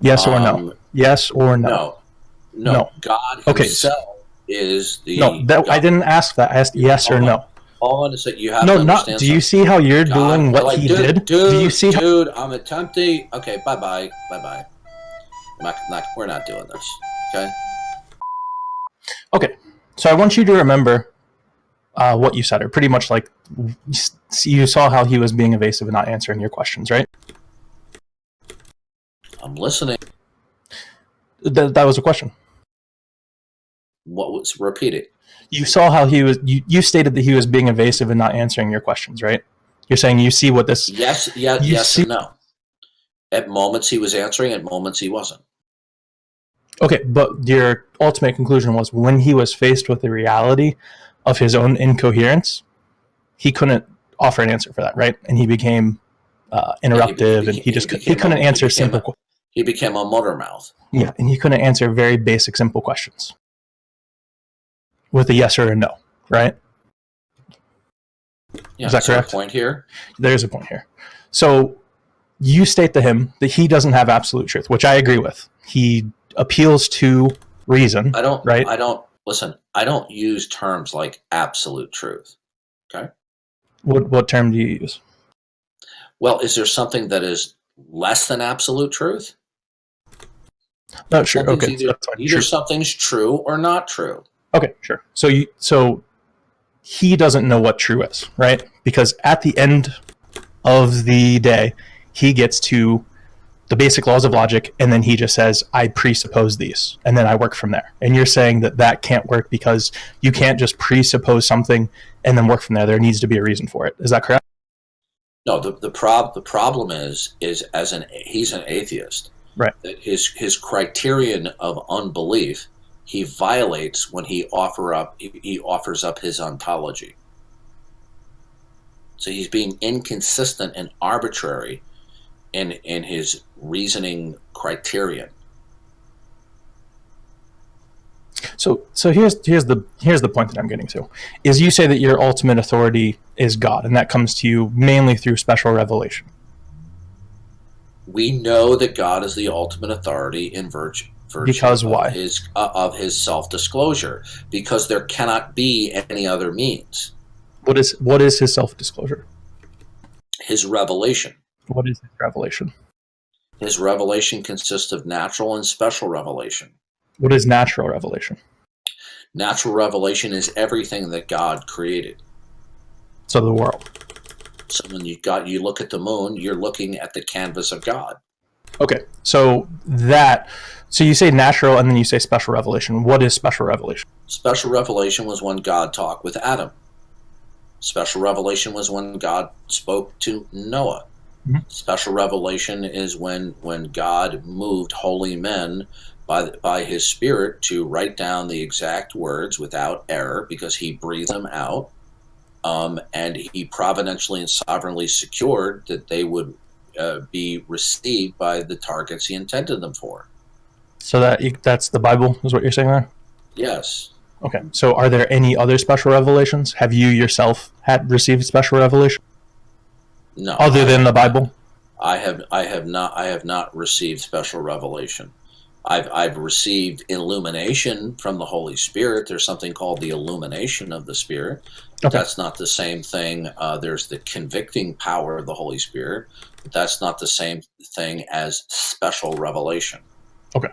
Yes or no? Yes or no? No. No. God Okay. himself is the... No, I didn't ask that. I asked yes or no. Hold on a second. You have No, to understand not. Do you see how you're doing what he did? Do you see? Dude, I'm attempting. Okay, bye-bye. We're not doing this. Okay? Okay. So I want you to remember what you said, or pretty much like you saw how he was being evasive and not answering your questions, right? I'm listening. That was a question. What was repeated? You saw how he was. You stated that he was being evasive and not answering your questions, right? You're saying you see what this. Yes, and no. At moments he was answering, at moments he wasn't. Okay, but your ultimate conclusion was when he was faced with the reality of his own incoherence, he couldn't offer an answer for that, right? And he became interruptive, and he couldn't answer simple questions. He became a motor mouth. Yeah, and he couldn't answer very basic, simple questions with a yes or a no, right? Yeah, is that correct? There's a point here. There's a point here. So you state to him that he doesn't have absolute truth, which I agree with. He appeals to reason. I don't. Right? I don't use terms like absolute truth. Okay. What term do you use? Well, is there something that is less than absolute truth? No, sure. Okay. Either something's true or not true. Okay, sure. So he doesn't know what true is, right? Because at the end of the day, he gets to the basic laws of logic, and then he just says, I presuppose these, and then I work from there. And you're saying that can't work because you can't just presuppose something and then work from there. There needs to be a reason for it. Is that correct? No, the problem is he's an atheist. Right. That his criterion of unbelief he violates when he offers up his ontology. So he's being inconsistent and arbitrary in his reasoning criterion. So here's the point that I'm getting to, is you say that your ultimate authority is God, and that comes to you mainly through special revelation. We know that God is the ultimate authority in virtue because why? Of his self-disclosure, because there cannot be any other means. What is his self-disclosure? His revelation. What is his revelation? His revelation consists of natural and special revelation. What is natural revelation? Natural revelation is everything that God created. So the world. So when you look at the moon, you're looking at the canvas of God. Okay, so you say natural and then you say special revelation. What is special revelation? Special revelation was when God talked with Adam. Special revelation was when God spoke to Noah. Mm-hmm. Special revelation is when God moved holy men by his Spirit to write down the exact words without error, because he breathed them out, and he providentially and sovereignly secured that they would be received by the targets he intended them for. So that's the Bible, is what you're saying there? Yes. Okay. So are there any other special revelations? Have you yourself received special revelation? No. Other than the Bible? I have not received special revelation. I've received illumination from the Holy Spirit. There's something called the illumination of the Spirit. Okay. That's not the same thing. There's the convicting power of the Holy Spirit, but that's not the same thing as special revelation. Okay.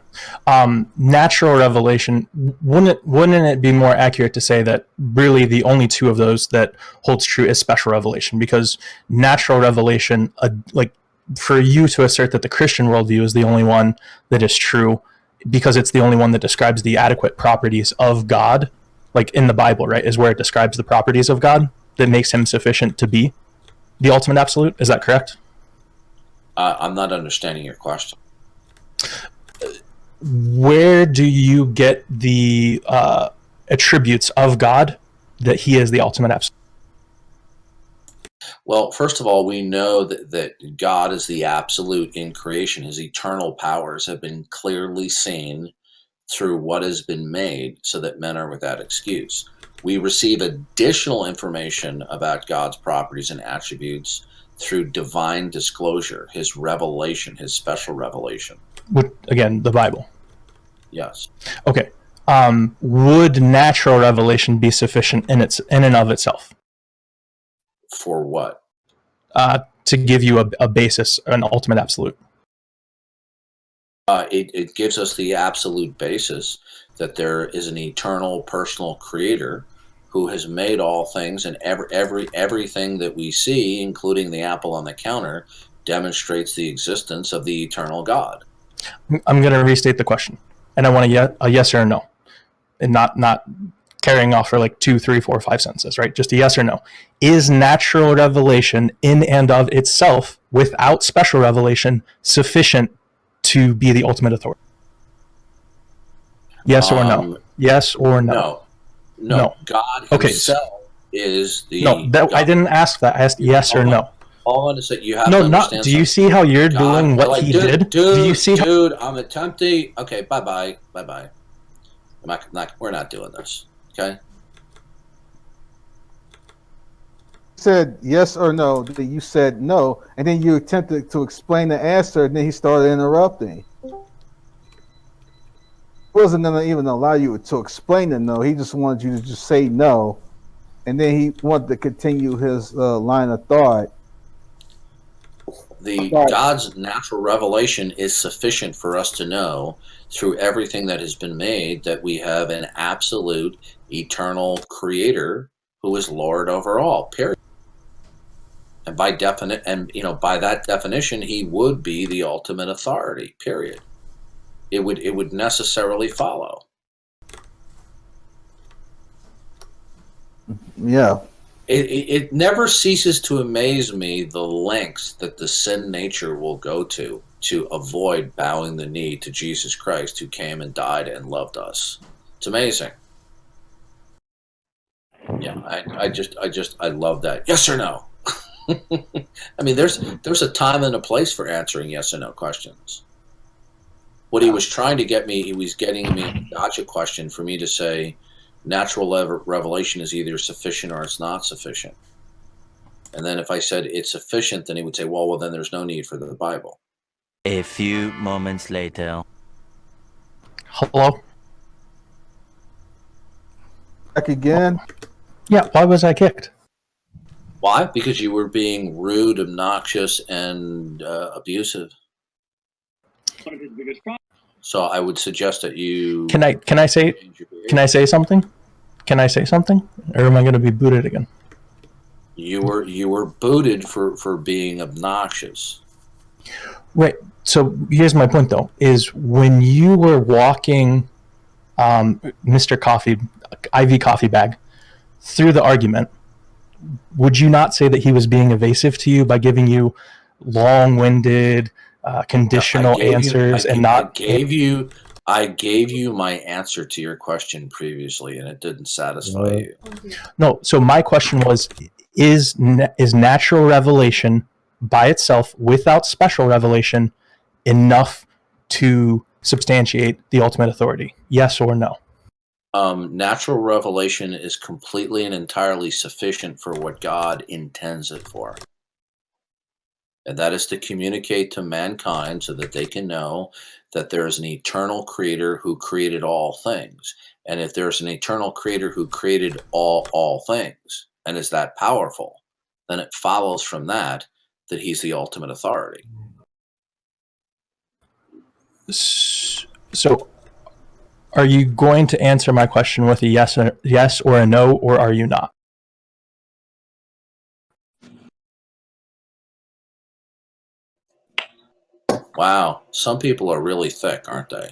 Natural revelation, wouldn't it be more accurate to say that really the only two of those that holds true is special revelation? Because natural revelation, like for you to assert that the Christian worldview is the only one that is true because it's the only one that describes the adequate properties of God, like in the Bible, right, is where it describes the properties of God that makes him sufficient to be the ultimate absolute. Is that correct? I'm not understanding your question. Where do you get the attributes of God that he is the ultimate absolute? Well, first of all, we know that God is the absolute in creation. His eternal powers have been clearly seen through what has been made, so that men are without excuse. We receive additional information about God's properties and attributes through divine disclosure, his revelation, his special revelation. Again, the Bible. Yes. Okay. Would natural revelation be sufficient in and of itself? For what? To give you a basis, an ultimate absolute. It gives us the absolute basis that there is an eternal personal creator who has made all things, and everything that we see, including the apple on the counter, demonstrates the existence of the eternal God. I'm going to restate the question, and I want a yes or a no, and not carrying off for like 2, 3, 4, 5 sentences, right? Just a yes or no. Is natural revelation in and of itself, without special revelation, sufficient to be the ultimate authority? Yes or no? Yes or no? No. God himself is the... No, I didn't ask that. I asked yes or no. All I'm going to say, you have to understand. Do you see how you're doing what he did? Do you see dude, I'm attempting... Okay, bye-bye. We're not doing this, okay? Said yes or no, then you said no, and then you attempted to explain the answer, and then he started interrupting. He wasn't going to even allow you to explain the no. He just wanted you to just say no, and then he wanted to continue his line of thought. God's natural revelation is sufficient for us to know through everything that has been made that we have an absolute eternal creator who is Lord over all, period. And by that definition, he would be the ultimate authority, period. It would necessarily follow. Yeah. It never ceases to amaze me the lengths that the sin nature will go to avoid bowing the knee to Jesus Christ, who came and died and loved us. It's amazing. Yeah, I love that. Yes or no? I mean, there's a time and a place for answering yes or no questions. What he was trying to get me, he was getting me a gotcha question for me to say, natural revelation is either sufficient or it's not sufficient. And then if I said it's sufficient, then he would say, well, then there's no need for the Bible. A few moments later. Hello? Back again? Yeah, why was I kicked? Why? Because you were being rude, obnoxious, and abusive. One of his biggest problems. So I would suggest that you... Can I say something? Can I say something? Or am I going to be booted again? You were booted for being obnoxious. Right. So here's my point, though, is when you were walking Mr. Coffee, IV Coffee Bag, through the argument, would you not say that he was being evasive to you by giving you long-winded, conditional answers and not... I gave you my answer to your question previously, and it didn't satisfy you. No, so my question was, is natural revelation by itself, without special revelation, enough to substantiate the ultimate authority? Yes or no? Natural revelation is completely and entirely sufficient for what God intends it for. And that is to communicate to mankind so that they can know that there is an eternal creator who created all things. And if there's an eternal creator who created all things and is that powerful, then it follows from that he's the ultimate authority. So are you going to answer my question with a yes or a no, or are you not? Wow, some people are really thick, aren't they?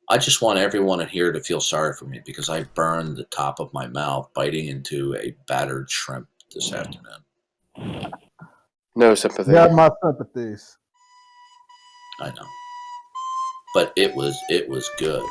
I just want everyone in here to feel sorry for me because I burned the top of my mouth biting into a battered shrimp this afternoon. No sympathy. Yeah, my sympathies. I know. But it was good.